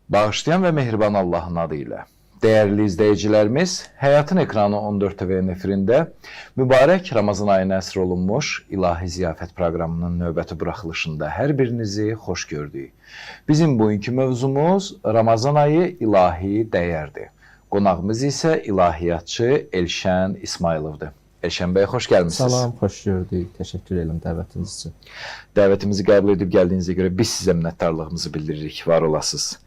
Bağışlayan ve mehriban Allah'ın adıyla. Değerli izleyicilerimiz, Hayatın Ekranı 14 TV'nin efirində mübarək Ramazan ayına əsr olunmuş İlahi Ziyafət proqramının növbəti buraxılışında hər birinizi xoş gördük. Bizim bugünkü mövzumuz Ramazan ayı ilahi dəyərdir. Qonağımız isə ilahiyyatçı Elşən İsmayılovdur. Elşən bəy, xoş gəlmişsiniz. Salam, xoş gördük. Təşəkkür edirəm dəvətiniz üçün. Dəvətimizi qəbul edib gəldiyinizə görə biz sizə minnətdarlığımızı bildiririk, var olasınız.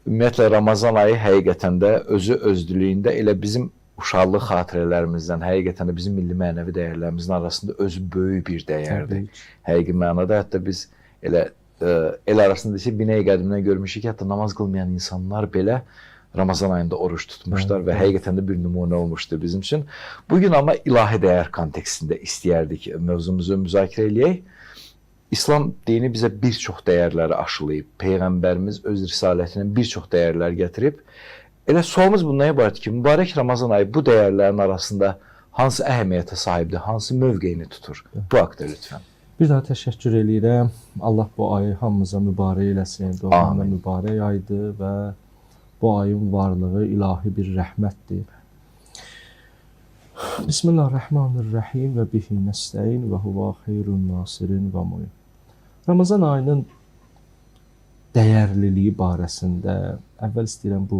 Ümumiyyətlə, Ramazan ayı həqiqətən də özü özdülüyündə elə bizim uşaqlıq xatirələrimizdən, həqiqətən də bizim milli mənəvi dəyərlərimizin arasında özü böyük bir dəyərdir. Həqiqi mənada hətta biz elə el arasında isə binəyi qədimdən görmüşük ki, hətta namaz qılmayan insanlar belə Ramazan ayında oruç tutmuşlar və həqiqətən də bir nümunə olmuşdur bizim üçün. Bugün amma ilahi dəyər kontekstində istəyərdik mövzumuzu müzakirə eləyək. İslam dini bizə bir çox dəyərləri aşılayıb. Peyğəmbərimiz öz risalətinin bir çox dəyərlər gətirib. Elə sualımız bundan ibarət ki, mübarək Ramazan ayı bu dəyərlərin arasında hansı əhəmiyyətə sahibdir, hansı mövqeyini tutur? Bu haqda lütfən. Bir daha təşəkkür edirəm. Allah bu ayı hamımıza mübarək eləsin. Doğrudan mübarək aydır və bu ayın varlığı ilahi bir rəhmətdir. Bismillahirrahmanirrahim və bihi nəstəin və huva xeyrun nasirin və mu'in. Ramazan ayının dəyərliliyi barəsində əvvəl istəyirəm bu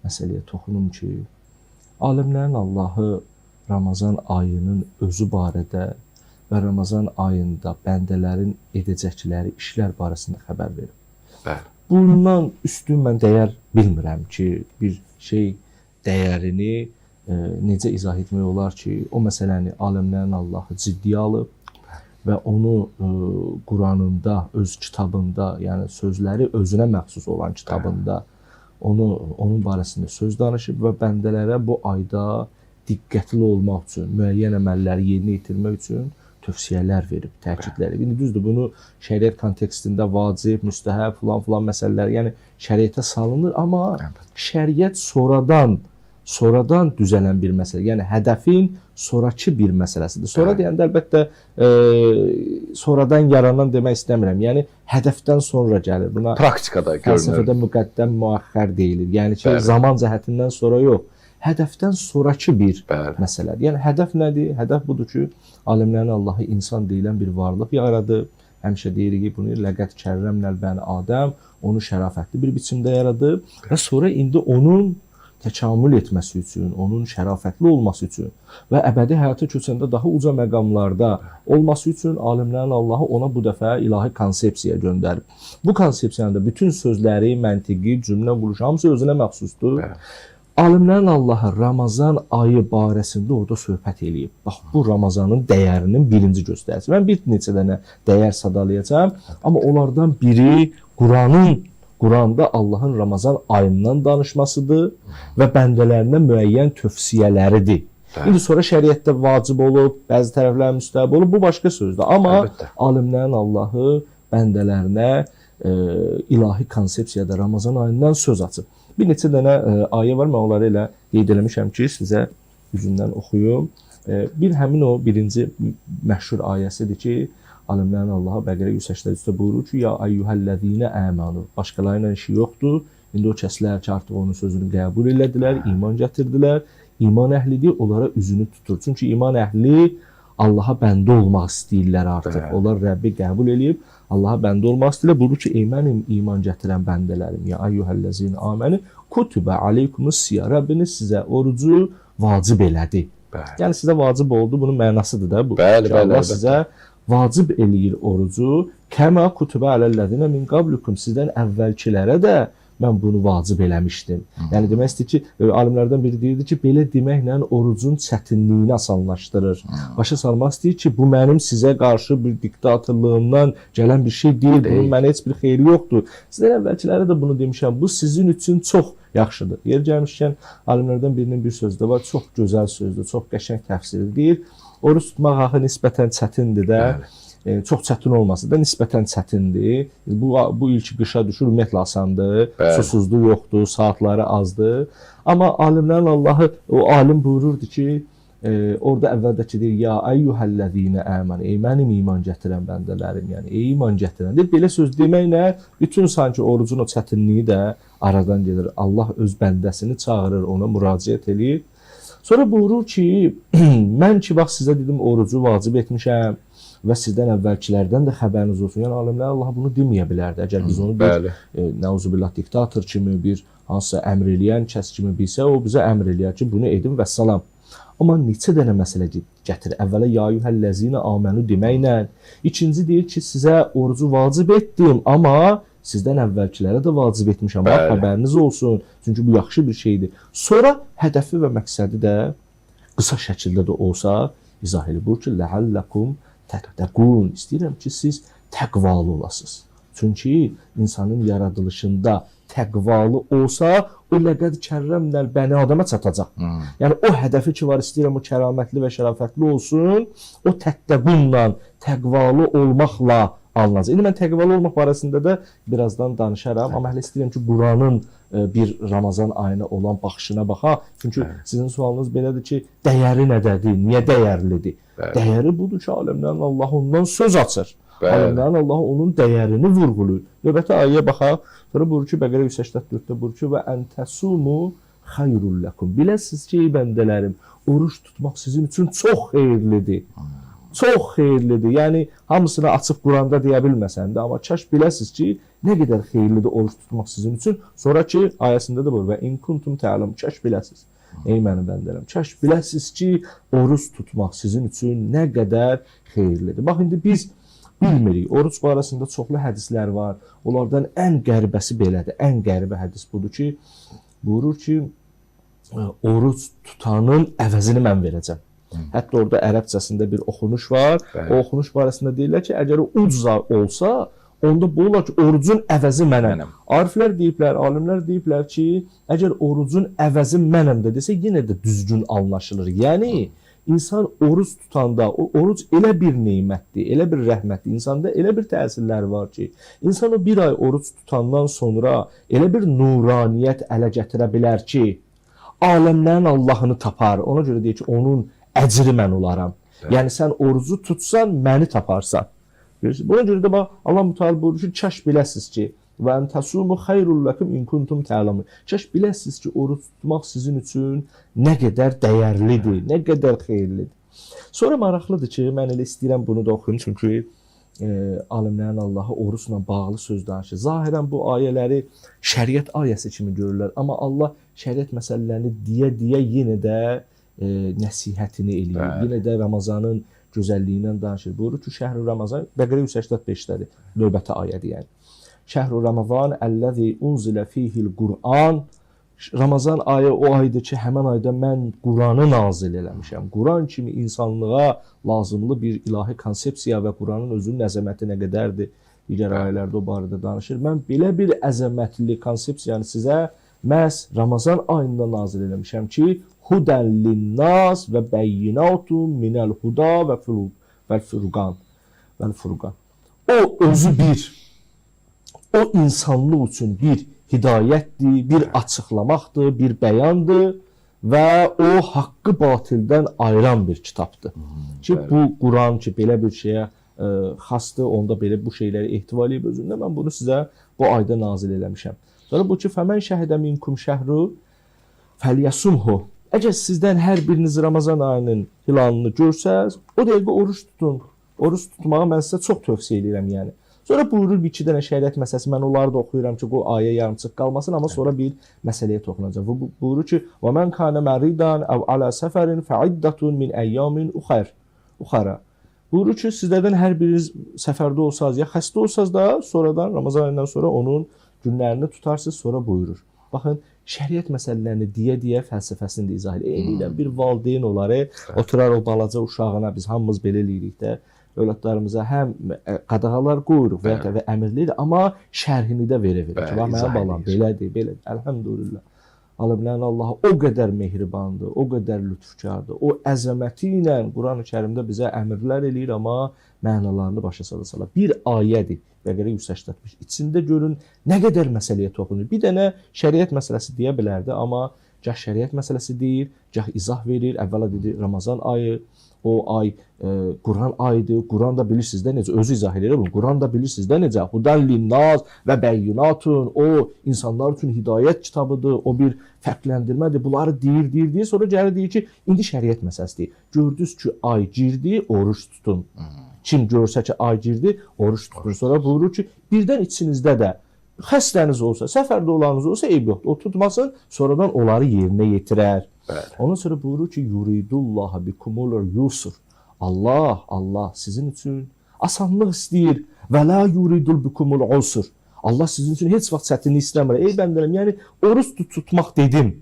məsələyə toxunum ki, alimlərin Allahı Ramazan ayının özü barədə və Ramazan ayında bəndələrin edəcəkləri işlər barəsində xəbər verir. Bəli. Bundan üstün mən dəyər bilmirəm ki, bir şey dəyərini necə izah etmək olar ki, o məsələni alimlərin Allahı ciddiyə alıb və onu Quranında, öz kitabında, yəni sözləri özünə məxsus olan kitabında onun barəsində söz danışıb və bəndələrə bu ayda diqqətli olmaq üçün, müəyyən əməlləri yerinə yetirmək üçün tövsiyələr verib, təkidlər edib. İndi düzdür, bunu şəriət kontekstində vacib, müstəhəb, filan məsələlər, yəni şəriətə salınır, amma şəriət sonradan düzələn bir məsələ, yəni hədəfin sonrakı bir məsələsidir. Sonra deyəndə əlbəttə sonradan yaranan demək istəmirəm. Yəni hədəfdən sonra gəlir. Buna praktikada görünür. Fəlsəfədə müqəddəm müəxxər deyilir. Yəni ki, zaman cəhətindən sonra yox, hədəfdən sonrakı bir məsələdir. Yəni hədəf nədir? Hədəf budur ki, alimlərin Allahı insan deyilən bir varlıq yaradıb. Həmişə deyirik ki, bunu ləqət kərrəmnəl bəni Adəm, onu şərafətli bir biçimdə yaradıb və sonra indi onun təkamül etməsi üçün, onun şərafətli olması üçün və əbədi həyata köçəndə daha uca məqamlarda olması üçün alimlərin Allahı ona bu dəfə ilahi konsepsiya göndərib. Bu konsepsiyanın da bütün sözləri, məntiqi, cümlə quruluşu hamısı özünə məxsusdur. Alimlərin Allahı Ramazan ayı barəsində orada söhbət eləyib. Bax, bu Ramazanın dəyərinin birinci göstəricisi. Mən bir neçə dənə dəyər sadalayacağam, amma onlardan biri Quranda Allahın Ramazan ayından danışmasıdır və bəndələrinə müəyyən tövsiyələridir. İndi sonra şəriətdə vacib olub, bəzi tərəflər müstəhəb olub, bu başqa sözdür. Amma alimlərin Allahı bəndələrinə ilahi konsepsiyada Ramazan ayından söz açıb. Bir neçə dənə ayə var, mən onları elə qeyd eləmişəm ki, sizə üzündən oxuyum. Bir həmin o birinci məşhur ayəsidir ki, alimlərin Allah'a Bəqərə 183-də buyurur ki, ya əyyuhəl-ləzīnə əmənu. Başqalarıyla işi yoxdur. İndi o kəslər ki, artıq onun sözünü qəbul elədilər, iman gətirdilər. İman əhlidir, onlara üzünü tutur. Çünki iman əhli Allaha bəndə olmaq istəyirlər artıq. Onlar Rəbbi qəbul eləyib, Allaha bəndə olmaq istəyirlər. Buyurur ki, ey mənim iman gətirən bəndələrim, ya əyyuhəl-ləzīnə əməni, kutubə aleykumus-siya. Rəbbiniz sizə orucu vacib elədi. Yəni, sizə vacib oldu, bunun mənasıdır da bu. Allah sizə vacib eləyir orucu. Kəmə kutubə aləl-ləzinə min qablikum. Sizdən əvvəlkilərə də mən bunu vacib eləmişdim. Yəni demək istəyir ki, alimlərdən biri deyirdi ki, belə deməklə orucun çətinliyini asanlaşdırır. Başa salmaq istəyir ki, bu mənim sizə qarşı bir diktatorluğumdan gələn bir şey deyil. Bunun mənə heç bir xeyri yoxdur. Sizdən əvvəlkilərə də bunu demişəm. Bu sizin üçün çox yaxşıdır. Yer gəlmişkən alimlərdən birinin bir sözü də var. Çox gözəl sözdür, çox qəşəng təfsiri deyir. Oruç tutmaq axı nisbətən çətindir də, çox çətin olmasa da nisbətən çətindir. Bu ilki qışa düşür, ümumiyyətlə asandır, susuzluq yoxdur, saatları azdır. Amma alimlərin Allahı, o alim buyururdu ki, orada əvvəldəki deyir, ya əyyuhəl-ləzīnə əmən, ey mənim iman gətirən bəndələrim, yəni ey iman gətirən. Deyir, belə söz deməklə bütün sanki orucun o çətinliyi də aradan gedir. Allah öz bəndəsini çağırır, ona müraciət edir. Sonra buyurur ki, mən ki, bax sizə dedim, orucu vacib etmişəm və sizdən əvvəlkilərdən də xəbəriniz olsun. Yəni, alimlər Allah bunu deməyə bilərdi. Əgər biz onu bir, nəuzubillah, diktator kimi, bir hansısa əmr eləyən kəs kimi bilsə, o bizə əmr eləyər ki, bunu edin və salam. Amma neçə dənə məsələ gətirir. Əvvələ ya eyyuhəl-ləzīnə amenü deməklə, ikinci deyir ki, sizə orucu vacib etdim, amma sizdən əvvəlkilərə də vacib etmişəm. Bax, xəbəriniz olsun. Çünki bu yaxşı bir şeydir. Sonra hədəfi və məqsədi də qısa şəkildə də olsa izah edir. Bu ki, ləhəlləkum təttəqun. İstəyirəm ki, siz təqvalı olasınız. Çünki insanın yaradılışında təqvalı olsa, o ləqəd kərrəmnəl bəni adama çatacaq. Yəni, o hədəfi ki var, istəyirəm o kəramətli və şərafətli olsun, o təttəqunla, təqvalı olmaqla alınacaq. İndi mən təqvalı olmaq barəsində də birazdan danışaram, amma hələ istəyirəm ki, Quranın bir Ramazan ayına olan baxışına baxa. Çünki sizin sualınız belədir ki, dəyəri nədədir, niyə dəyərlidir? Dəyəri budur ki, aləmlərin Allah ondan söz açır. Aləmlərin Allah onun dəyərini vurğulur. Növbəti ayəyə baxaq. Sonra buyurur ki, Bəqərə 184-də buyurur ki, və əntəsumu xayrulləkum. Biləsiniz ki, ey bəndələrim, oruç tutmaq sizin üçün çox xeyirlidir. Çox xeyirlidir. Yəni, hamısını açıq Quranda deyə bilməsən də, amma kaş biləsiniz ki, nə qədər xeyirlidir oruç tutmaq sizin üçün. Sonraki ayəsində də buyurur, və in kuntum tə'lamun, kaş biləsiniz. Ey mənim bəndələrim, kaş biləsiniz ki, oruç tutmaq sizin üçün nə qədər xeyirlidir. Bax, indi biz bilmirik. Oruç barəsində çoxlu hədislər var. Onlardan ən qəribəsi belədir. Ən qəribə hədis budur ki, buyurur ki, oruç tutanın əvəzini mən verəcəm. Hətta orada ərəbcəsində bir oxunuş var. O oxunuş barəsində deyirlər ki, əgər o ucza olsa, onda bu olar ki, orucun əvəzi mənəm. Ariflər deyiblər, alimlər deyiblər ki, əgər orucun əvəzi mənəm də desə, yenə də düzgün anlaşılır. Yəni, İnsan oruç tutanda, o oruc elə bir neymətdir, elə bir rəhmətdir, insanda elə bir təsirlər var ki, insan o bir ay oruç tutandan sonra elə bir nuraniyyət ələ gətirə bilər ki, aləmlərin Allahını tapar, ona görə deyir ki, onun əcri mən olaram. Yəni, sən orucu tutsan, məni taparsan. Buna görə də Allah Müteala buyurur ki, kaş biləsiniz ki, və əntəsumu xeyrulləkum in kuntum tə'lamun. Kaş biləsiniz ki, oruç tutmaq sizin üçün nə qədər dəyərlidir, nə qədər xeyirlidir. Sonra maraqlıdır ki, mən elə istəyirəm bunu da oxuyum, çünki alimlərin Allahı orucla bağlı söz danışır. Zahirən bu ayələri şəriət ayəsi kimi görürlər, amma Allah şəriət məsələlərini deyə yenə də nəsihətini eləyir. Yenə də Ramazanın gözəlliyindən danışır. Buyurur ki, şəhr-i Ramazan, Bəqərə 185-dədir, növbəti ayədir yəni. Şəhr-i Ramazan əlləzi unzilə fihil Qur'an. Ramazan ayı o aydır ki, həmən ayda mən Quranı nazil eləmişəm. Quran kimi insanlığa lazımlı bir ilahi konsepsiya və Quranın özünün əzəməti nə qədərdir, digər ayələrdə o barədə danışır. Mən belə bir əzəmətli konsepsiyanı sizə məhz Ramazan ayında nazil eləmişəm ki, hudən linnas və bəyyinatun minəl huda və furqan. O özü bir, o insanlıq üçün bir hidayətdir, bir açıqlamaqdır, bir bəyandır və o haqqı batildən ayıran bir kitabdır. Ki bu Quran ki belə bir şeyə xasdır, onda belə bu şeyləri ehtiva edib özündə mən bunu sizə bu ayda nazil eləmişəm. Sonra bu ki fəmən şəhidə minkum şəhru fəlyasumhu. Əgər sizdən hər biriniz Ramazan ayının hilalını görsəz, o dəqiqə oruç tutun. Oruç tutmağı mən sizə çox tövsiyə edirəm yəni. Sonra buyurur bir iki dənə şəriət məsələsi, mən onları da oxuyuram ki, o ayə yarımçıq qalmasın, amma sonra bir məsələyə toxunacaq. Buyurur ki, وَمَنْ كَانَ مَرِيدًا اَوْ عَلَى سَفَرٍ فَعِدَّةٌ مِنْ اَيَّامٍ اُخَرَ. Buyurur ki, sizlərdən hər biriniz səfərdə olsanız, ya xəstə olsanız da, sonradan, Ramazan ayından sonra onun günlərini tutarsınız, sonra buyurur. Baxın, şəriət məsələlərini deyə fəlsəfəsini də izah edir. Bir valideyn oları, oturar o balaca uşağına, biz hamımız belə eləyirik də, övladlarımıza həm qadağalar qoyuruq və əmirlər, amma şərhini də verir. Mənim balam belədir. Əlhəmdülillah. Alimlərin Allahı o qədər mehribandır, o qədər lütfkardır. O əzəməti ilə Quran-ı Kərimdə bizə əmrlər eləyir, amma mənalarını başa salır. Bir ayədir. Bəqərə 185. İçində görün nə qədər məsələyə toxunur. Bir dənə şəriət məsələsi deyə bilərdi, amma Gah şəriət məsələsi deyir, gah izah verir. Əvvəla dedi Ramazan ayı, o ay Quran ayıdır. Quran da bilirsiniz də necə, özü izah edir bunu. Quran da bilirsiniz də necə, Hudan linnaz və bəyyinatun, o insanlar üçün hidayət kitabıdır, o bir fərqləndirmədir. Bunları deyir. Sonra gəlir deyir ki, indi şəriət məsələsidir. Gördünüz ki, ay girdi, oruç tutun. Kim görsə ki, ay girdi, oruç tutun. Sonra buyurur ki, birdən içinizdə də xəstəniz olsa, səfərdə olanınız olsa eyb yoxdur. O tutmasın, sonradan onları yerinə yetirər. Ondan sonra buyurur ki, yuridullah bikumul yusr. Allah sizin üçün asanlıq istəyir. Və la yuridul bikumul usr. Allah sizin üçün heç vaxt çətinlik istəmir. Ey bəndələrim, yəni oruç tutmaq dedim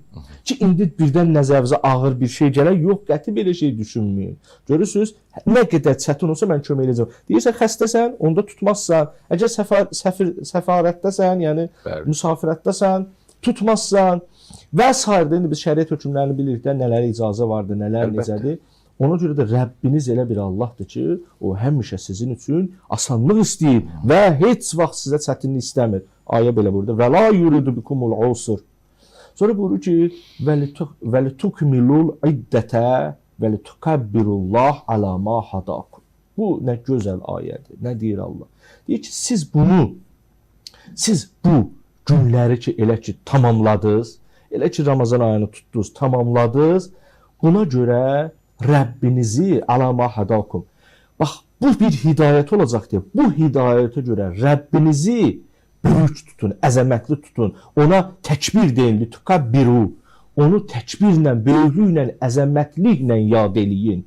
ki, indi birdən nəzərinizə ağır bir şey gələr. Yox, qəti belə şey düşünməyin. Görürsünüz, nə qədər çətin olsa mən kömək edəcəm. Deyirsən, xəstəsən, onda tutmazsan. Əgər səfarətdəsən, yəni müsafirətdəsən, tutmazsan və s. İndi biz şəriət hökmlərini bilirik də, nələrə icazə vardır, nələr necədir. Ona görə də Rəbbiniz elə bir Allahdır ki, o həmişə sizin üçün asanlıq istəyir və heç vaxt sizə çətinlik istəmir. Ayə belə burada. Və la yuridu bikumul usr. Sonra buyurur ki, və litukmilul iddətə və litukabbirullah ala ma hadakum. Bu nə gözəl ayədir. Nə deyir Allah? Deyir ki, siz bu günləri ki, elə ki tamamladınız, elə ki Ramazan ayını tutdunuz, tamamladınız, buna görə Rəbbinizi alama hadakum. Bax, bu bir hidayət olacaq deyə. Bu hidayətə görə Rəbbinizi böyük tutun, əzəmətli tutun. Ona təkbir deyin, litukabbiru. Onu təkbirlə, böyüklüklə, əzəmətliklə yad eləyin.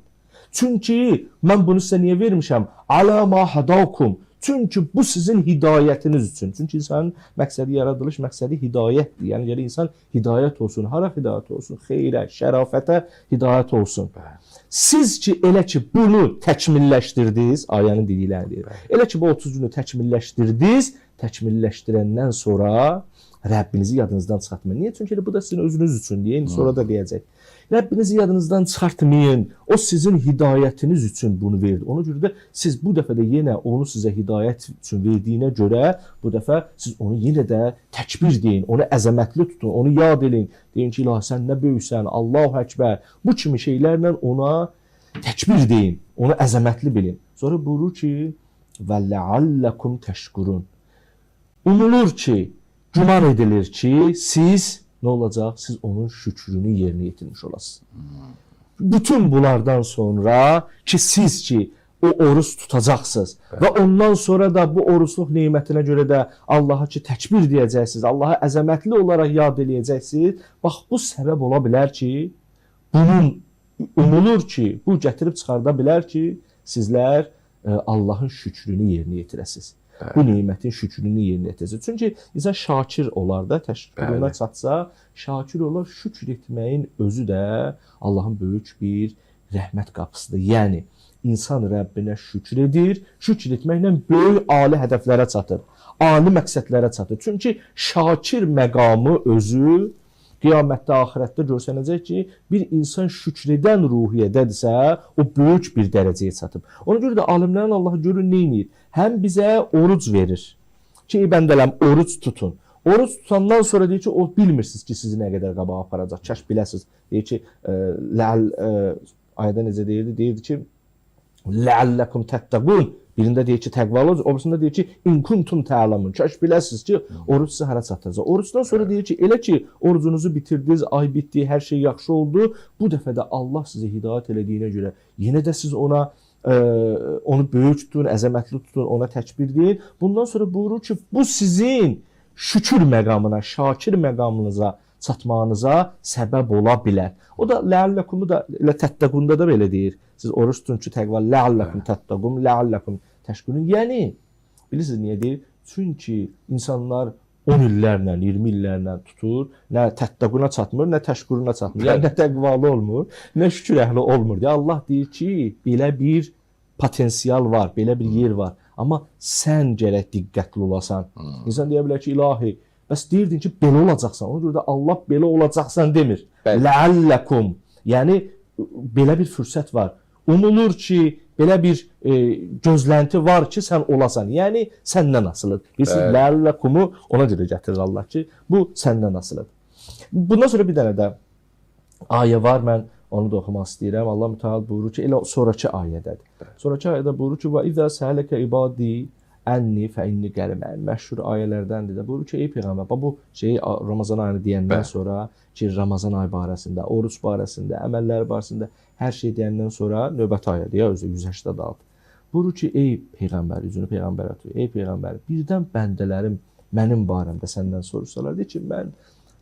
Çünki mən bunu sizə niyə vermişəm? Alama hadakum. Çünki bu sizin hidayətiniz üçün. Çünki insanın məqsədi, yaradılış məqsədi hidayətdir. Yəni, gələ insan hidayət olsun, hara hidayət olsun, xeyrə, şərafətə hidayət olsun. Siz ki, elə ki, bunu təkmilləşdirdiniz, ayənin dediklərini deyir. Elə ki, bu 30 günü təkmilləşdirdiniz, təkmilləşdirəndən sonra Rəbbinizi yadınızdan çıxartmayın. Niyə? Çünki bu da sizin özünüz üçün deyin, sonra da deyəcək. Rəbbinizi yadınızdan çıxartmayın. O sizin hidayətiniz üçün bunu verdi. Ona görə də siz bu dəfə də yenə onu sizə hidayət üçün verdiyinə görə bu dəfə siz onu yenə də təkbir deyin, onu əzəmətli tutun, onu yad edin. Deyin ki, ilahi sən nə böyüksən, Allahu Əkbər. Bu kimi şeylərlə ona təkbir deyin, onu əzəmətli bilin. Sonra buyurur ki, və ləalləkum təşkurun. Umulur ki, güman edilir ki, siz nə olacaq? Siz onun şükrünü yerinə yetirmiş olasınız. Bütün bunlardan sonra ki, siz ki, o oruç tutacaqsınız və ondan sonra da bu oruçluq nemətinə görə də Allaha ki, təkbir deyəcəksiniz, Allaha əzəmətli olaraq yad eləyəcəksiniz. Bax, bu səbəb ola bilər ki, bunun umulur ki, bu gətirib çıxarda bilər ki, sizlər Allahın şükrünü yerinə yetirəsiniz. Bu nemətin şükrünü yerinə yetirəcək. Çünki insan şakir olar da, təşəkkürünə çatsa, şakir olar, şükür etməyin özü də Allahın böyük bir rəhmət qapısıdır. Yəni, insan Rəbbinə şükür edir, şükür etməklə böyük ali hədəflərə çatır, ali məqsədlərə çatır. Çünki şakir məqamı özü qiyamətdə, axirətdə görsənəcək ki, bir insan şükür edən ruhiyyədədirsə, o böyük bir dərəcəyə çatıb. Ona görə də alimlərin Allahı görün neynir? Həm bizə oruc verir ki, bəndələm, oruc tutun. Oruc tutandan sonra deyir ki, o bilmirsiniz ki, sizi nə qədər qabağa aparacaq. Kəş biləsiniz. Deyir ki, ayədə necə deyirdi? Deyirdi ki, ləalləkum təttəqun. Birində deyir ki, təqvalı olacaq, obrisində deyir ki, inkuntum tə'lamun. Kəş biləsiniz ki, oruc sizə hara çatacaq. Orucdan sonra deyir ki, elə ki, orucunuzu bitirdiniz, ay bitdi, hər şey yaxşı oldu. Bu dəfə də Allah sizə hidayət elədiyinə görə yenə də siz ona onu böyük tutun, əzəmətli tutun, ona təkbir deyin. Bundan sonra buyurur ki, bu sizin şükür məqamına, şakir məqamınıza çatmağınıza səbəb ola bilər. O da ləalləkumu da elə təttəqunda da belə deyir. Siz oruç tutun ki, təqva ləalləkum təttəqum, ləalləkum təşkurun. Yəni, bilirsiniz niyə deyir? Çünki insanlar 10 illərlə, 20 illərlə tutur, nə təttəquna çatmır, nə təşkuruna çatmır. Yəni, nə təqvalı olmur, nə şükür əhli olmur. Allah deyir ki, belə bir potensial var, belə bir yer var. Amma sən gərək diqqətli olasan. İnsan deyə bilər ki, ilahi, bəs deyirdin ki, belə olacaqsan. Ona görə də Allah belə olacaqsan demir. Ləalləkum. Yəni, belə bir fürsət var. Umulur ki, belə bir gözlənti var ki, sən olasan. Yəni, səndən asılıdır. Bilirsiniz, ləalləkumu ona görə gətirir Allah ki, bu səndən asılıdır. Bundan sonra bir dənə də ayə var, mən onu da oxumaq istəyirəm. Allah Mütəal buyurur ki, elə sonrakı ayədədir. Sonrakı ayədə buyurur ki, və izə sələkə ibadi ənni fə inni qərib. Məşhur ayələrdəndir də. Buyurur ki, ey Peyğəmbər, bu şeyi Ramazan ayını deyəndən sonra ki, Ramazan ayı barəsində, oruç barəsində, əməllər barəsində hər şey deyəndən sonra növbəti ayədir ya, özü 186. Buyurur ki, ey Peyğəmbər, üzünü Peyğəmbərə tutur. Ey Peyğəmbər, birdən bəndələrim mənim barəmdə səndən soruşsalar, deyir ki, mən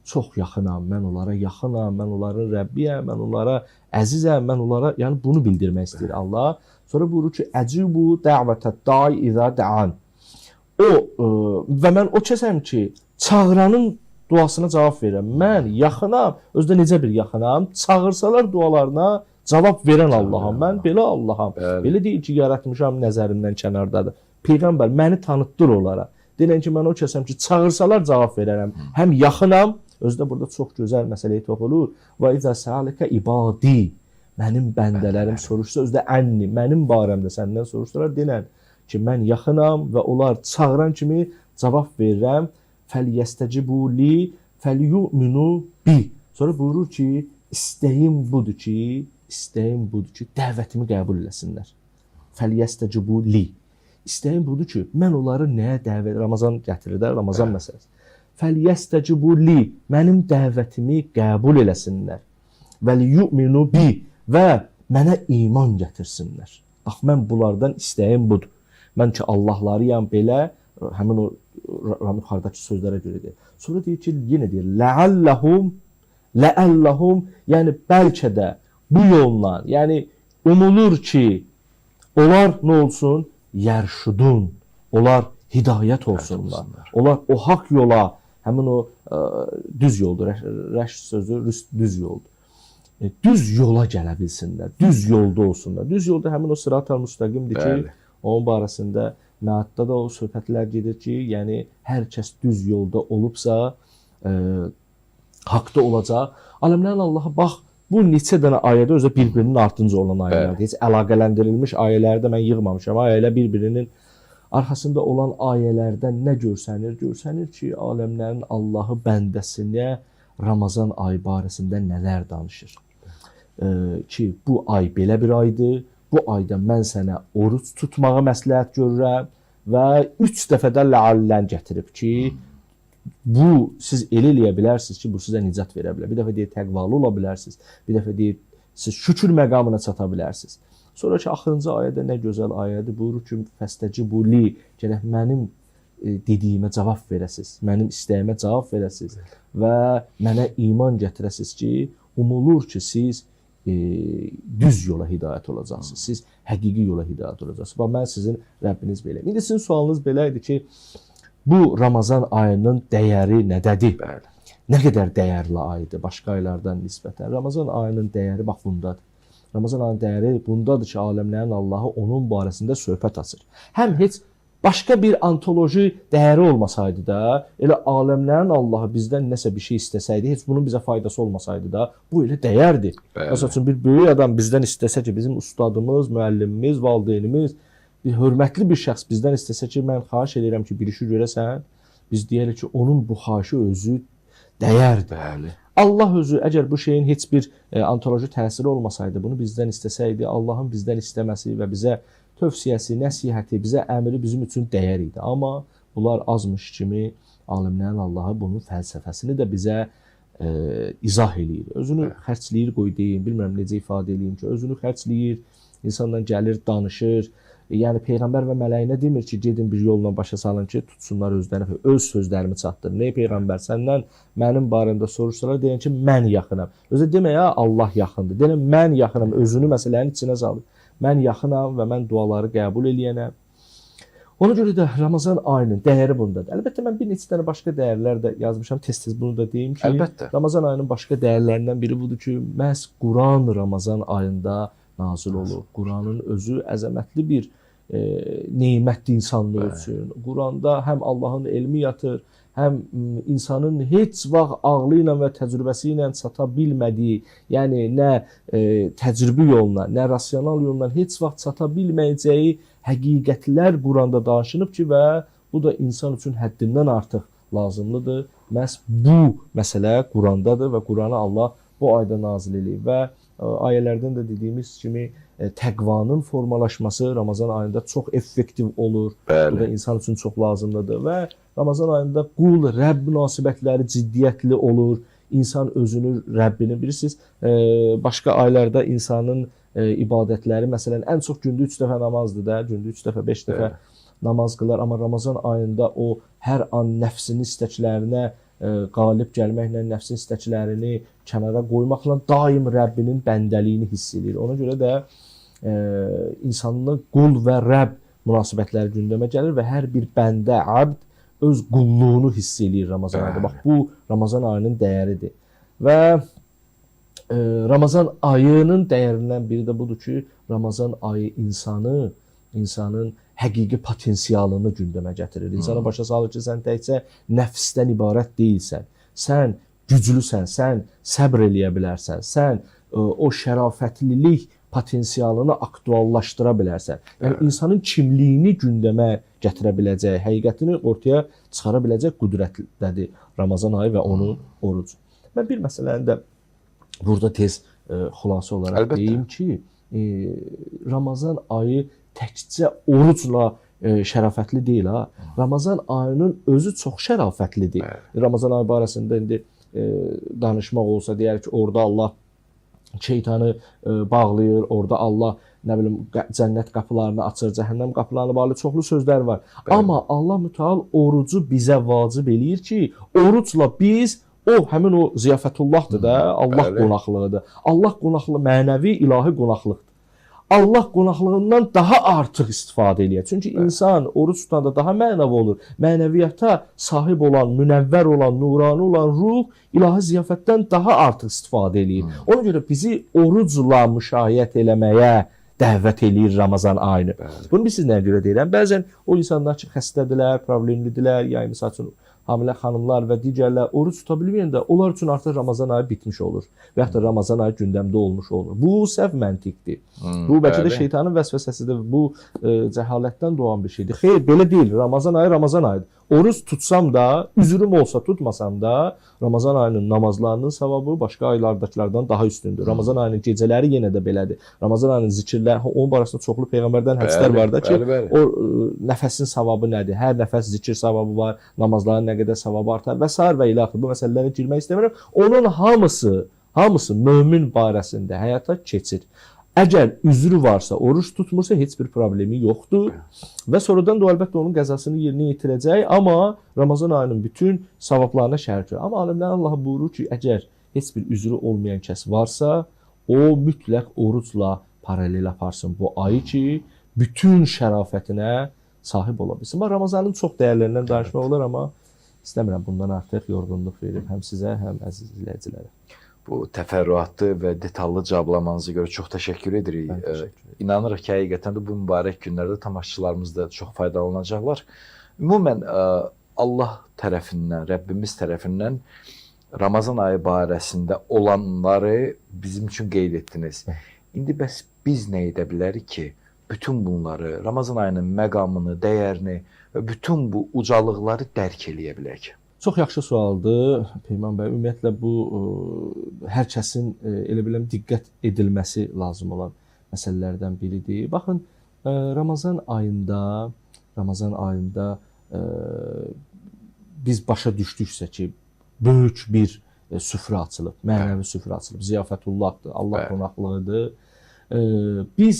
çox yaxınam, mən onlara yaxınam, mən onların Rəbbiyəm, mən onlara əzizəm, mən onlara, yəni bunu bildirmək istəyir Allah. Sonra buyurur ki, əcibu dəvətət dai izə dəan. Və mən o kəsəm ki, çağıranın duasına cavab verirəm. Mən yaxınam, özdə necə bir yaxınam, çağırsalar dualarına cavab verən Allaham. Mən belə Allaham. Belə deyil ki, yaratmışam, nəzərimdən kənardadır. Peyğəmbər, məni tanıtdır onlara. Deyilən ki, mən o kəsəm ki, çağırsalar cavab verərəm. Həm yaxınam, özdə burada çox gözəl məsələyə toxunur. Və izə səalikə ibadi. Mənim bəndələrim soruşsa, özdə ənni, mənim barəmdə səndən soruşsalar, deyilən ki, mən yaxınam və onlar çağıran kimi cavab verirəm. Fəliyyəstəcibu li, fəliyuminu bi. Sonra buyurur ki, istəyim budur ki, dəvətimi qəbul eləsinlər. Fəliyyəstəcibu li. İstəyim budur ki, mən onları nəyə dəvət, Ramazan gətirir də, Ramazan məsələsi. Fəliyyəstəcibu li, mənim dəvətimi qəbul eləsinlər. Vəliyuminu bi və mənə iman gətirsinlər. Bax, mən bunlardan istəyim budur. Mən ki, Allahlarıyam belə, həmin o yuxarıdakı sözlərə görə deyir. Sonra deyir ki, yenə deyir, ləəlləhum, yəni bəlkə də bu yolla, yəni umulur ki, onlar nə olsun? Yərşudun, onlar hidayət olsunlar. Onlar o haqq yola, həmin o düz yoldur, rəşd sözü düz yoldur. Düz yola gələ bilsinlər, düz yolda olsunlar. Düz yolda həmin o sırat-ı müstəqimdir ki, onun barəsində Məadda da o söhbətlər gedir ki, yəni hər kəs düz yolda olubsa, haqda olacaq. Aləmlərin Allah'a bax, bu neçə dənə ayədə özə bir-birinin ardınca olan ayələrdir. Heç əlaqələndirilmiş ayələri də mən yığmamışam. Ayələr bir-birinin arxasında olan ayələrdə nə görsənir? Görsənir ki, aləmlərin Allah'ı bəndəsinə Ramazan ayı barəsində nələr danışır. Ki, bu ay belə bir aydır. Bu ayda mən sənə oruç tutmağı məsləhət görürəm və 3 dəfədə ləallən gətirib ki, bu siz eləyə bilərsiniz ki, bu sizə nicat verə bilər. Bir dəfə deyir, təqvalı ola bilərsiniz. Bir dəfə deyir, siz şükür məqamına çata bilərsiniz. Sonra ki, axırıncı ayədə nə gözəl ayədir. Buyurur ki, fəstəcibu li, gərək mənim dediyimə cavab verəsiniz, mənim istəyimə cavab verəsiniz və mənə iman gətirəsiniz ki, umulur ki, siz düz yola hidayət olacaqsınız. Siz həqiqi yola hidayət olacaqsınız. Bax, mən sizin Rəbbiniz belə. İndi sizin sualınız belə idi ki, bu Ramazan ayının dəyəri nədədir? Nə qədər dəyərli aydır başqa aylardan nisbətən? Ramazan ayının dəyəri bax bundadır. Ramazan ayının dəyəri bundadır ki, aləmlərin Allahı onun barəsində söhbət açır. Həm heç başqa bir antoloji dəyəri olmasaydı da, elə aləmlərin Allahı bizdən nəsə bir şey istəsəydi, heç bunun bizə faydası olmasaydı da, bu elə dəyərdir. Məsəl üçün, bir böyük adam bizdən istəsə ki, bizim ustadımız, müəllimimiz, valideynimiz, bir hörmətli bir şəxs bizdən istəsə ki, mən xahiş edirəm ki, bir işi görəsən, biz deyirik ki, onun bu xahişi özü dəyərdir. Allah özü, əgər bu şeyin heç bir antoloji təsiri olmasaydı, bunu bizdən istəsəydi, Allahın bizdən istəməsi və bizə tövsiyəsi, nəsihəti, bizə əmri bizim üçün dəyər idi. Amma bunlar azmış kimi alimlərin Allahı bunun fəlsəfəsini də bizə izah eləyir. Özünü xərcləyir, qoy deyim, bilmirəm necə ifadə eləyim ki, özünü xərcləyir, insandan gəlir, danışır. Yəni Peyğəmbər və mələyinə demir ki, gedin bir yolla başa salın ki, tutsunlar özlərini, öz sözlərimi çatdırın. Ey Peyğəmbər, səndən mənim barəmdə soruşsalar, deyən ki, mən yaxınam. Özü demək, Allah yaxındır. Deyən, mən yaxınam, özünü məsələnin içinə salır. Mən yaxınam və mən duaları qəbul eləyənəm. Ona görə də Ramazan ayının dəyəri bundadır. Əlbəttə, mən bir neçə dənə başqa dəyərlər də yazmışam. Tez-tez bunu da deyim ki, Ramazan ayının başqa dəyərlərindən biri budur ki, məhz Quran Ramazan ayında nazil olur. Quranın özü əzəmətli bir neymətli insanlar üçün. Quranda həm Allahın elmi yatır, həm insanın heç vaxt ağlı ilə və təcrübəsi ilə çata bilmədiyi, yəni nə təcrübə yoluna, nə rasional yoluna heç vaxt çata bilməyəcəyi həqiqətlər Quranda danışılıb ki, və bu da insan üçün həddindən artıq lazımlıdır məhz bu məsələ Qurandadır və Quranı Allah bu ayda nazil eləyib və ayələrdən də dediyimiz kimi təqvanın formalaşması Ramazan ayında çox effektiv olur. Bəli. Bu da insan üçün çox lazımlıdır və Ramazan ayında qul-Rəbb münasibətləri ciddiyyətli olur. İnsan özünü Rəbbini bilirsiniz, başqa aylarda insanın ibadətləri, məsələn, ən çox gündə 3 dəfə namazdır da, gündə 3 dəfə, 5 dəfə namaz qılar, amma Ramazan ayında o hər an nəfsinin istəklərinə qalib gəlməklə, nəfsin istəklərini kənara qoymaqla daim Rəbbinin bəndəliyini hiss edir. Ona görə də insanın qul və Rəbb münasibətləri gündəmə gəlir və hər bir bəndə, abd öz qulluğunu hiss edir Ramazan ayında. Bax, bu Ramazan ayının dəyəridir. Və Ramazan ayının dəyərindən biri də budur ki, Ramazan ayı insanın həqiqi potensialını gündəmə gətirir. İnsana başa salır ki, sən təkcə nəfsdən ibarət deyilsən. Sən güclüsən, sən səbr eləyə bilərsən, sən o şərafətlilik potensialını aktuallaşdıra bilərsən. Yəni, insanın kimliyini gündəmə gətirə biləcək, həqiqətini ortaya çıxara biləcək qüdrətdədir Ramazan ayı və onun orucu. Mən bir məsələni də burada tez xülasə olaraq deyim ki, Ramazan ayı təkcə orucla şərafətli deyil. Ramazan ayının özü çox şərafətlidir. Ramazan ayı barəsində indi danışmaq olsa, deyər ki, orada Allah şeytanı bağlayır, orada Allah cənnət qapılarını açır, cəhənnəm qapılarını bağlayır, çoxlu sözlər var. Amma Allah mütəal orucu bizə vacib eləyir ki, orucla biz həmin o ziyafətullahdır da, Allah qonaqlığıdır. Allah qonaqlığı mənəvi, ilahi qonaqlıqdır. Allah qonaqlığından daha artıq istifadə eləyir. Çünki insan oruç tutanda daha mənəvi olur. Mənəviyyata sahib olan, münəvvər olan, nurani olan ruh ilahi ziyafətdən daha artıq istifadə eləyir. Ona görə bizi orucla müşahiyyət eləməyə dəvət eləyir Ramazan ayını. Bunu biz sizə nəyə görə deyirəm? Bəzən o insanlar ki, xəstədirlər, problemlidirlər, ya misal üçün hamilə xanımlar və digərlər oruç tuta bilməyəndə onlar üçün artıq Ramazan ayı bitmiş olur və yaxud da Ramazan ayı gündəmdə olmuş olur. Bu səhv məntiqdir. Bu bəlkə də şeytanın vəsvəsəsidir. Bu cəhalətdən doğan bir şeydir. Xeyr, belə deyil. Ramazan ayı Ramazan ayıdır. Oruç tutsam da, üzrüm olsa tutmasam da Ramazan ayının namazlarının savabı başqa aylardakılardan daha üstündür. Ramazan ayının gecələri yenə də belədir. Ramazan ayının zikirləri, onun barəsində çoxlu peyğəmbərdən hədislər var da ki, o nəfəsin savabı nədir? Hər nəfəs zikir savabı var, namazların nə qədər savabı artar və sair və ilə axır. Bu məsələlərə girmək istəmirəm. Onun hamısı mömin barəsində həyata keçir. Əgər üzrü varsa, oruç tutmursa heç bir problemi yoxdur və sonradan da əlbəttə onun qəzasını yerinə yetirəcək, amma Ramazan ayının bütün savablarına şərik olur. Amma alimlər Allah buyurur ki, əgər heç bir üzrü olmayan kəs varsa, o mütləq orucla paralel aparsın bu ayı ki, bütün şərafətinə sahib ola bilsin. Ramazanın çox dəyərlərindən danışmaq olur, amma istəmirəm bundan artıq yorğunluq verir həm sizə, həm əziz izləyicilərə. Bu təfərrüatlı və detallı cavablamanıza görə çox təşəkkür edirik. İnanırıq ki, həqiqətən də bu mübarək günlərdə tamaşaçılarımız da çox faydalanacaqlar. Ümumən Allah tərəfindən, Rəbbimiz tərəfindən Ramazan ayı barəsində olanları bizim üçün qeyd etdiniz. İndi bəs biz nə edə bilərik ki, bütün bunları, Ramazan ayının məqamını, dəyərini və bütün bu ucalıqları dərk eləyə bilək? Çox yaxşı sualdır, Peyman bəy. Ümumiyyətlə, bu hər kəsin elə biləm diqqət edilməsi lazım olan məsələlərdən biridir. Baxın, Ramazan ayında biz başa düşdüksə ki, böyük bir süfrə açılıb, mənəvi süfrə açılıb, ziyafətullahdır, Allah qonaqlığıdır. Biz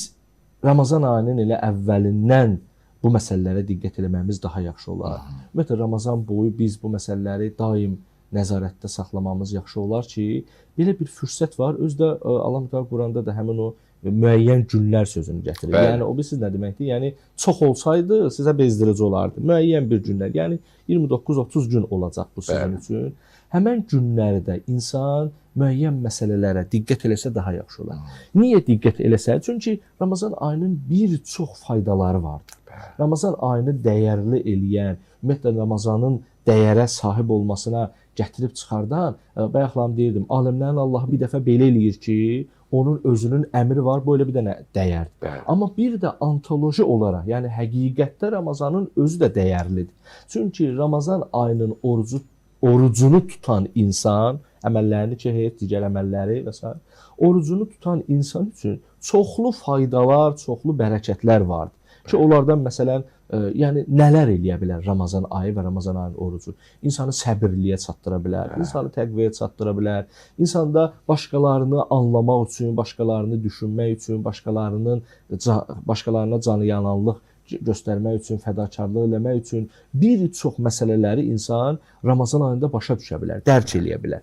Ramazan ayının elə əvvəlindən bu məsələlərə diqqət eləməyimiz daha yaxşı olar. Ümumiyyətlə, Ramazan boyu biz bu məsələləri daim nəzarətdə saxlamamız yaxşı olar ki, belə bir fürsət var. Özdə Allah Mütəala Quranda da həmin o müəyyən günlər sözünü gətirir. Yəni, o bilirsiniz nə deməkdir? Yəni, çox olsaydı sizə bezdirici olardı. Müəyyən bir günlər, yəni 29-30 gün olacaq bu sizin üçün. Həmən günlərdə insan müəyyən məsələlərə diqqət eləsə daha yaxşı olar. Niyə diqqət eləsə? Çünki Ramazan ayının bir çox faydaları vardır. Ramazan ayını dəyərli eləyən, ümumiyyətlə Ramazanın dəyərə sahib olmasına gətirib çıxardan, bayaqlam deyirdim, alimlərin Allahı bir dəfə belə eləyir ki, onun özünün əmri var, bu elə bir dənə dəyərdir. Amma bir də ontoloji olaraq, yəni həqiqətdə Ramazanın özü də dəyərlidir. Çünki Ramazan ayının orucu orucunu tutan insan, əməllərini ki, heyət digər əməlləri və s. orucunu tutan insan üçün çoxlu faydalar, çoxlu bərəkətlər vardır. Ki, onlardan məsələn, yəni nələr eləyə bilər Ramazan ayı və Ramazan ayının orucu? İnsanı səbirliyə çatdıra bilər, insanı təqviyə çatdıra bilər, insanda başqalarını anlamaq üçün, başqalarını düşünmək üçün, başqalarına canı yananlıq göstərmək üçün, fədakarlıq eləmək üçün bir çox məsələləri insan Ramazan ayında başa düşə bilər, dərk eləyə bilər.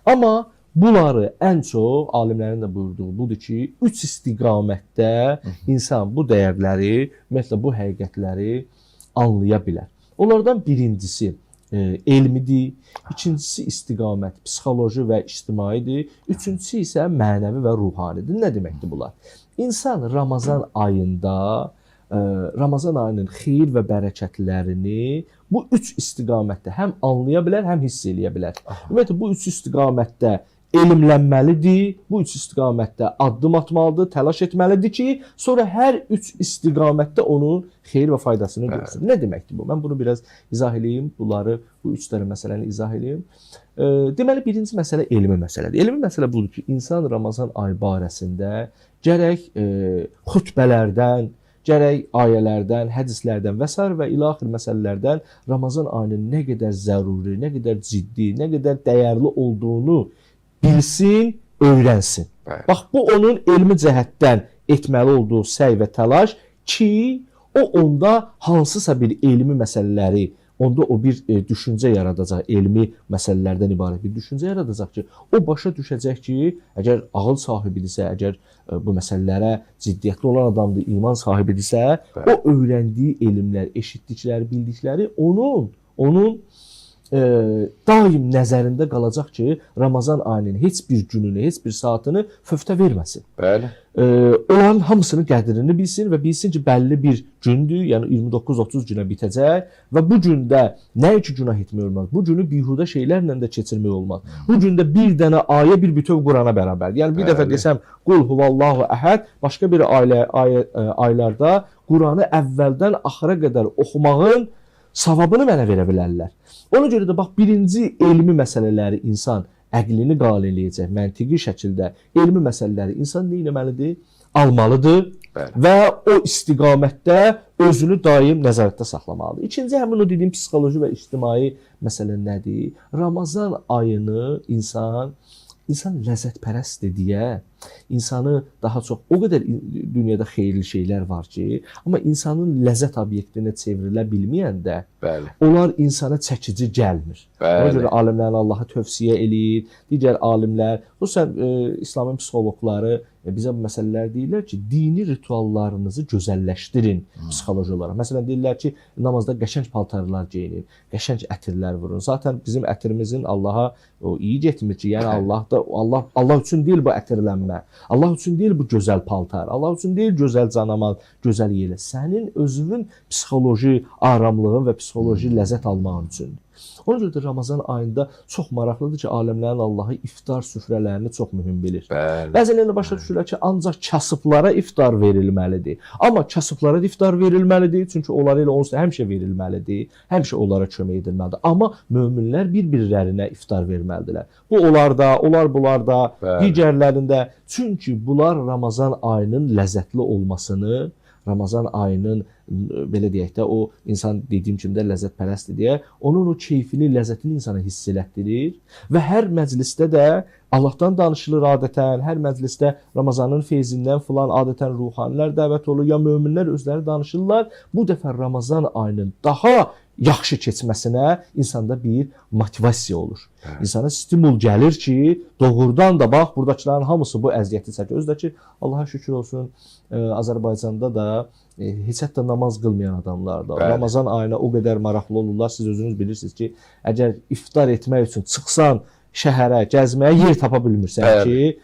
Amma bunları ən çox alimlərin də buyurduğu budur ki, 3 istiqamətdə insan bu dəyərləri, ümumiyyətlə bu həqiqətləri anlaya bilər. Onlardan birincisi elmidir, ikincisi istiqamət, psixoloji və ictimaidir, üçüncüsü isə mənəvi və ruhanidir. Nə deməkdir bunlar? İnsan Ramazan ayında, Ramazan ayının xeyir və bərəkətlərini bu 3 istiqamətdə həm anlaya bilər, həm hiss eləyə bilər. Ümumiyyətlə, bu 3 istiqamətdə elmlənməlidir, bu 3 istiqamətdə addım atmalıdır, təlaş etməlidir ki, sonra hər 3 istiqamətdə onun xeyir və faydasını görsün. Nə deməkdir bu? Mən bunu biraz izah edeyim, bu 3 dənə məsələni izah edeyim. Deməli, birinci məsələ elmi məsələdir. Elmi məsələ budur ki, insan Ramazan ayı barəsində gərək xutbələrdən, gərək ayələrdən, hədislərdən və s. və ilaxır məsələlərdən Ramazan ayının nə qədər zəruri, nə qədər ciddi, nə qədər dəyərli olduğunu bilsin, öyrənsin. Bax, bu onun elmi cəhətdən etməli olduğu səy və təlaş ki, o onda hansısa bir elmi məsələləri, onda o bir düşüncə yaradacaq, elmi məsələlərdən ibarət bir düşüncə yaradacaq ki, o başa düşəcək ki, əgər ağıl sahibidirsə, əgər bu məsələlərə ciddiyyətli olan adamdır, iman sahibidirsə, o öyrəndiyi elmlər, eşitdikləri, bildikləri onun daim nəzərində qalacaq ki, Ramazan ayının heç bir gününü, heç bir saatını fövtə verməsin. Bəli. Onların hamısının qədrini bilsin və bilsin ki, bəlli bir gündür, yəni 29-30 günə bitəcək və bu gündə nə ki günah etmək olmaz, bu günü bihudə şeylərlə də keçirmək olmaz. Bu gündə bir dənə ayə bir bütöv Qurana bərabər. Yəni bir dəfə desəm, Qul huvallahu əhəd, başqa bir aylarda Quranı əvvəldən axıra qədər oxumağın savabını mənə verə bilərlər. Ona görə də bax, birinci elmi məsələləri insan əqlini qal eləyəcək, məntiqi şəkildə elmi məsələləri insan nə etməlidir? Almalıdır və o istiqamətdə özünü daim nəzarətdə saxlamalıdır. İkinci, həmin o dediyim psixoloji və ictimai məsələ nədir? Ramazan ayını insan ləzzətpərəstdir deyə, insanı daha çox, o qədər dünyada xeyirli şeylər var ki, amma insanın ləzzət obyektinə çevrilə bilməyəndə, onlar insana çəkici gəlmir. Ona görə alimlərin Allah'a tövsiyə eləyir, digər alimlər, xüsusən İslamın psixologları bizə bu məsələlər deyirlər ki, dini rituallarınızı gözəlləşdirin psixoloji olaraq. Məsələn, deyirlər ki, namazda qəşəng paltarlar geyinin, qəşəng ətirlər vurun. Zaten bizim ətirimizin Allaha iyi getmir ki, yəni Allah üçün deyil bu ətirlənmə, Allah üçün deyil bu gözəl paltar, Allah üçün deyil gözəl canamal, gözəl yelə. Sənin özünün psixoloji aramlığın və psixoloji ləzzət almağın üçündür. Ona görə də Ramazan ayında çox maraqlıdır ki, aləmlərin Allahı iftar süfrələrini çox mühüm bilir. Bəzilərlə başa düşürlər ki, ancaq kasıblara iftar verilməlidir. Amma kasıblara iftar verilməlidir, çünki onlara elə onsuz da həmişə verilməlidir, həmişə onlara kömək edilməlidir. Amma möminlər bir-birlərinə iftar verməlidirlər. Bu onlarda, bunlarda, digərlərində. Çünki bunlar Ramazan ayının ləzzətli olmasını, Ramazan ayının, belə deyək də, o insan dediyim kimi də ləzzətpərəstdir deyə, onun o keyfini, ləzzətini insana hiss elətdirir və hər məclisdə də Allahdan danışılır adətən, hər məclisdə Ramazanın feyzindən filan adətən ruhanilər dəvət olur, ya möminlər özləri danışırlar. Bu dəfə Ramazan ayının daha yaxşı keçməsinə insanda bir motivasiya olur. İnsana stimul gəlir ki, doğrudan da bax, buradakıların hamısı bu əziyyəti çəkir. Özdə ki, Allaha şükür olsun, Azərbaycanda da heç hətta namaz qılmayan adamlar da Ramazan ayına o qədər maraqlı olurlar. Siz özünüz bilirsiniz ki, əgər iftar etmək üçün çıxsan şəhərə, gəzməyə yer tapa bilmirsən ki,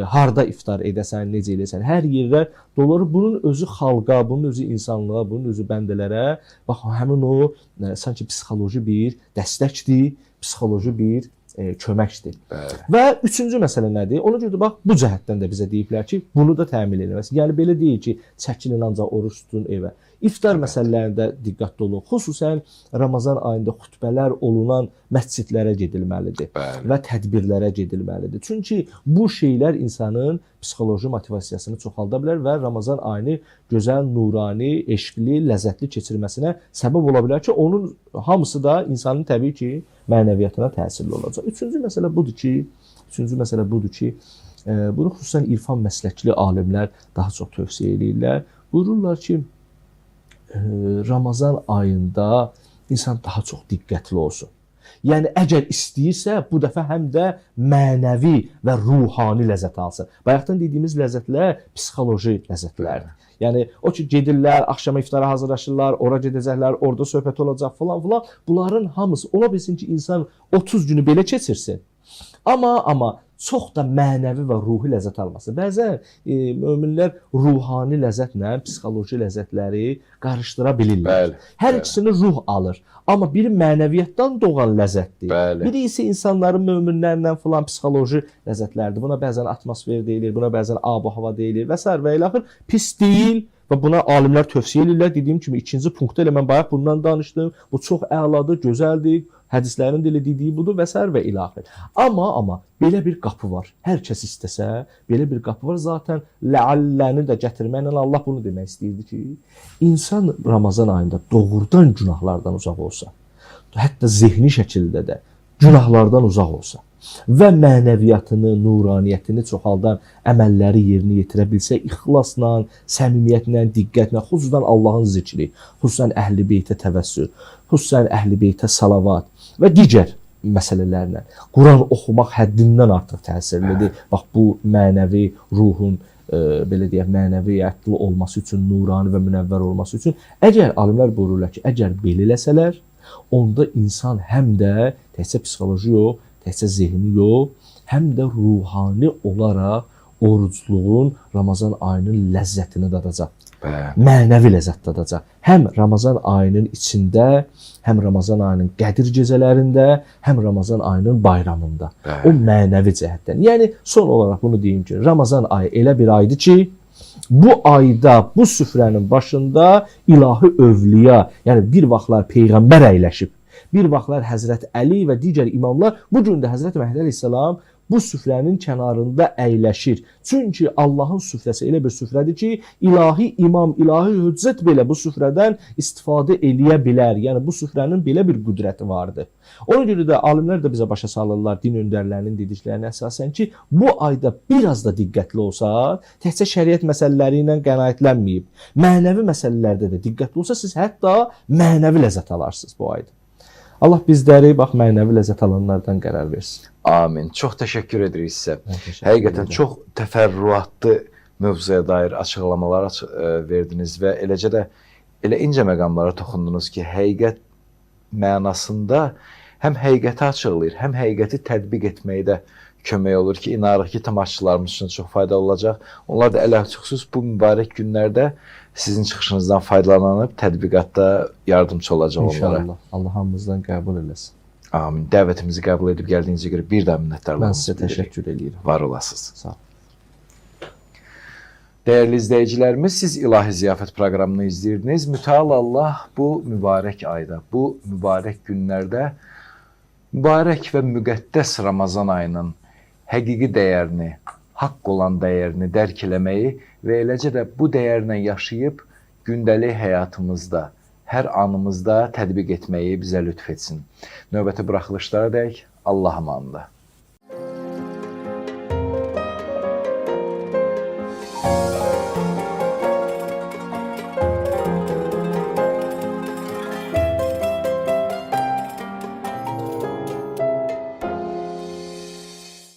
harda iftar edəsən, necə edəsən, hər yerdə dolar. Bunun özü xalqa, bunun özü insanlığa, bunun özü bəndələrə, bax, həmin o sanki psixoloji bir dəstəkdir, psixoloji bir köməkdir. Bəli. Və üçüncü məsələ nədir? Ona görə də bax bu cəhətdən də bizə deyiblər ki, bunu da təmin edilməsi. Yəni belə deyil ki, çəkilin ancaq oruç tutun evə. İftar məsələlərində diqqətli olun. Xüsusən Ramazan ayında xutbələr olunan məscidlərə gedilməlidir. Bəli. Və tədbirlərə gedilməlidir. Çünki bu şeylər insanın psixoloji motivasiyasını çoxalda bilər və Ramazan ayını gözəl, nurani, eşqli, ləzzətli keçirməsinə səbəb ola bilər ki, onun hamısı da insanın təbii ki, mənəviyyatına təsirli olacaq. Üçüncü məsələ budur ki, bunu xüsusən irfan məsləkli alimlər daha çox tövsiyə edirlər. Buyururlar ki, Ramazan ayında insan daha çox diqqətli olsun. Yəni, əgər istəyirsə, bu dəfə həm də mənəvi və ruhani ləzzət alsın. Bayaqdan dediyimiz ləzzətlər psixoloji ləzzətlərdir. Yəni, o ki, gedirlər, axşama iftara hazırlaşırlar, ora gedəcəklər, orada söhbət olacaq falan. Bunların hamısı, ola bilsin ki, insan 30 günü belə keçirsin. Amma çox da mənəvi və ruhi ləzzət almasın. Bəzən möminlər ruhani ləzzətlə psixoloji ləzzətləri qarışdıra bilirlər. Hər ikisini ruh alır. Amma biri mənəviyyatdan doğan ləzzətdir. Biri isə insanların möminlərlə filan psixoloji ləzzətlərdir. Buna bəzən atmosfer deyilir, buna bəzən ab-hava deyilir və s. və ilaxır. Pis deyil. Və buna alimlər tövsiyə edirlər. Dediyim kimi, ikinci punktda elə mən bayaq bundan danışdım. Bu çox əladır, gözəldir. Hədislərin dili dediyi budur və s. və ilaxır. Amma belə bir qapı var. Hər kəs istəsə, belə bir qapı var. Zaten ləalləni də gətirməklə Allah bunu demək istəyirdi ki, insan Ramazan ayında doğrudan günahlardan uzaq olsa, hətta zehni şəkildə də günahlardan uzaq olsa və mənəviyyatını, nuraniyyətini çoxaldan əməlləri yerinə yetirə bilsə, ixlasla, səmimiyyətlə, diqqətlə, xüsusən Allahın zikri, xüsusən Əhl-i Beytə təvəssül, xüsusən Əhl-i Beytə salavat və digər məsələlərlə Quran oxumaq həddindən artıq təsirlidir. Bax, bu mənəvi ruhun, belə deyək, mənəviyyətli olması üçün, nurani və münəvvər olması üçün, əgər alimlər buyururlar ki, əgər belə eləsələr, onda insan həm də təkcə psixoloji yox, təkcə zehni yox, həm də ruhani olaraq orucluğun Ramazan ayının ləzzətini dadacaq. Mənəvi ləzzət dadacaq. Həm Ramazan ayının içində, həm Ramazan ayının qədir gecələrində, həm Ramazan ayının bayramında. O mənəvi cəhətdən. Yəni, son olaraq bunu deyim ki, Ramazan ayı elə bir aydır ki, bu ayda, bu süfrənin başında ilahi övliya, yəni bir vaxtlar Peyğəmbər əyləşib, bir vaxtlar Həzrət Əli və digər imamlar, bu gün də Həzrət Məhdi əleyhissalam bu süfrənin kənarında əyləşir. Çünki Allahın süfrəsi elə bir süfrədir ki, ilahi imam, ilahi hüccət belə bu süfrədən istifadə eləyə bilər. Yəni, bu süfrənin belə bir qüdrəti vardır. Ona görə də alimlər də bizə başa salırlar, din öndərlərinin dediklərinə əsasən ki, bu ayda biraz da diqqətli olsa, təkcə şəriət məsələləri ilə qənaətlənməyib, mənəvi məsələlərdə də diqqətli olsa, siz hətta mənəvi ləzzət alarsınız bu ayda. Allah bizləri bax mənəvi ləzzət alanlardan qərar versin. Amin. Çox təşəkkür edirik sizə. Həqiqətən çox təfərrüatlı mövzuya dair açıqlamalar verdiniz və eləcə də elə incə məqamlara toxundunuz ki, həqiqət mənasında həm həqiqəti açıqlayır, həm həqiqəti tətbiq etməyə də kömək olur ki, inanırıq ki, tamaşaçılarımız üçün çox faydalı olacaq. Onlar da əlhəqsüz bu mübarək günlərdə sizin çıxışınızdan faydalanıb tətbiqatda yardımcı olacaq onlara. İnşallah. Allah hamımızdan qəbul eləsin. Amin. Dəvətimizi qəbul edib gəldiyinizə görə bir də minnətdarlığımızı Mən sizə təşəkkür edirəm. Var olasınız. Sağ olun. Dəyərli izləyicilərimiz, siz İlahi Ziyafət proqramını izləyirdiniz. Mütəal Allah bu mübarək ayda, bu mübarək günlərdə mübarək və müqəddəs Ramazan ayının həqiqi dəyərini, haqq olan dəyərini dərk eləməyi və eləcə də bu dəyərlə yaşayıb gündəlik həyatımızda, hər anımızda tətbiq etməyi bizə lütf etsin. Növbəti buraxılışlara dək Allah'a əmanında.